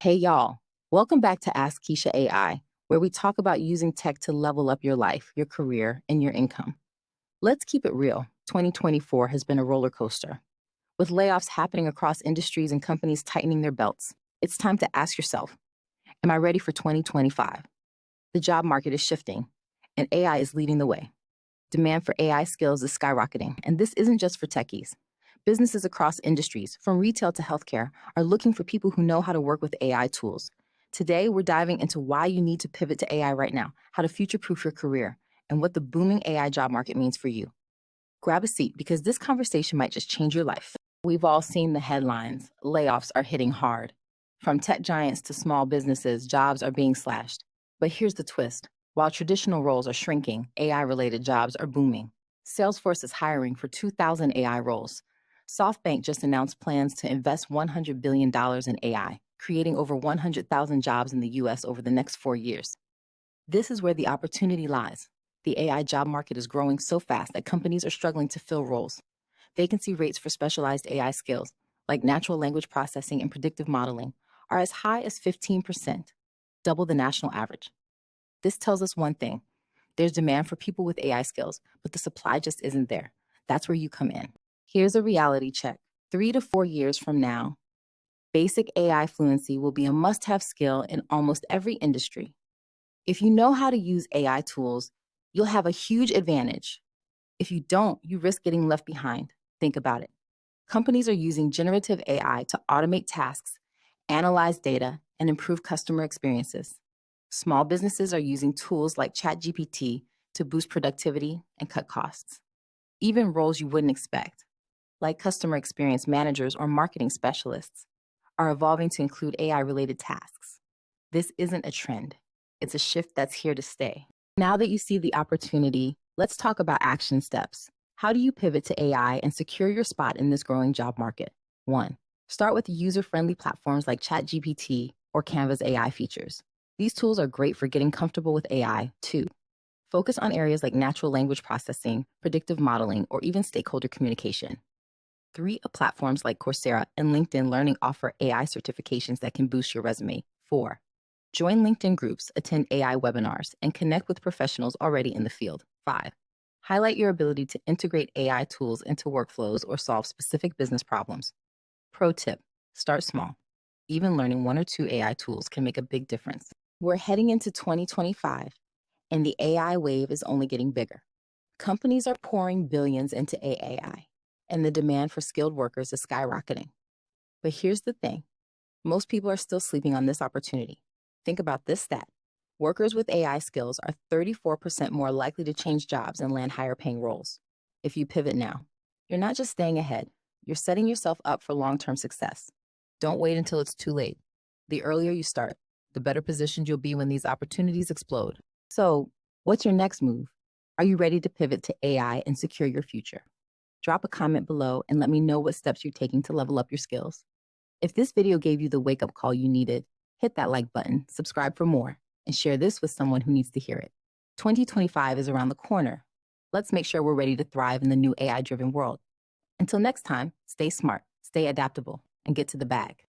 Hey y'all, welcome back to Ask Keisha AI, where we talk about using tech to level up your life, your career, and your income. Let's keep it real. 2024 has been a roller coaster. With layoffs happening across industries and companies tightening their belts, it's time to ask yourself, am I ready for 2025? The job market is shifting, and AI is leading the way. Demand for AI skills is skyrocketing, and this isn't just for techies. Businesses across industries, from retail to healthcare, are looking for people who know how to work with AI tools. Today, we're diving into why you need to pivot to AI right now, how to future-proof your career, and what the booming AI job market means for you. Grab a seat because this conversation might just change your life. We've all seen the headlines. Layoffs are hitting hard. From tech giants to small businesses, jobs are being slashed. But here's the twist. While traditional roles are shrinking, AI-related jobs are booming. Salesforce is hiring for 2,000 AI roles. SoftBank just announced plans to invest $100 billion in AI, creating over 100,000 jobs in the US over the next 4 years. This is where the opportunity lies. The AI job market is growing so fast that companies are struggling to fill roles. Vacancy rates for specialized AI skills, like natural language processing and predictive modeling, are as high as 15%, double the national average. This tells us one thing. There's demand for people with AI skills, but the supply just isn't there. That's where you come in. Here's a reality check. 3 to 4 years from now, basic AI fluency will be a must-have skill in almost every industry. If you know how to use AI tools, you'll have a huge advantage. If you don't, you risk getting left behind. Think about it. Companies are using generative AI to automate tasks, analyze data, and improve customer experiences. Small businesses are using tools like ChatGPT to boost productivity and cut costs. Even roles you wouldn't expect, like customer experience managers or marketing specialists, are evolving to include AI-related tasks. This isn't a trend. It's a shift that's here to stay. Now that you see the opportunity, let's talk about action steps. How do you pivot to AI and secure your spot in this growing job market? 1. Start with user-friendly platforms like ChatGPT or Canva's AI features. These tools are great for getting comfortable with AI. 2. Focus on areas like natural language processing, predictive modeling, or even stakeholder communication. 3. Platforms like Coursera and LinkedIn Learning offer AI certifications that can boost your resume. 4. Join LinkedIn groups, attend AI webinars, and connect with professionals already in the field. 5. Highlight your ability to integrate AI tools into workflows or solve specific business problems. Pro tip, start small. Even learning 1 or 2 AI tools can make a big difference. We're heading into 2025, and the AI wave is only getting bigger. Companies are pouring billions into AI, and the demand for skilled workers is skyrocketing. But here's the thing. Most people are still sleeping on this opportunity. Think about this stat. Workers with AI skills are 34% more likely to change jobs and land higher paying roles. If you pivot now, you're not just staying ahead, you're setting yourself up for long-term success. Don't wait until it's too late. The earlier you start, the better positioned you'll be when these opportunities explode. So, what's your next move? Are you ready to pivot to AI and secure your future? Drop a comment below and let me know what steps you're taking to level up your skills. If this video gave you the wake-up call you needed, hit that like button, subscribe for more, and share this with someone who needs to hear it. 2025 is around the corner. Let's make sure we're ready to thrive in the new AI-driven world. Until next time, stay smart, stay adaptable, and get to the bag.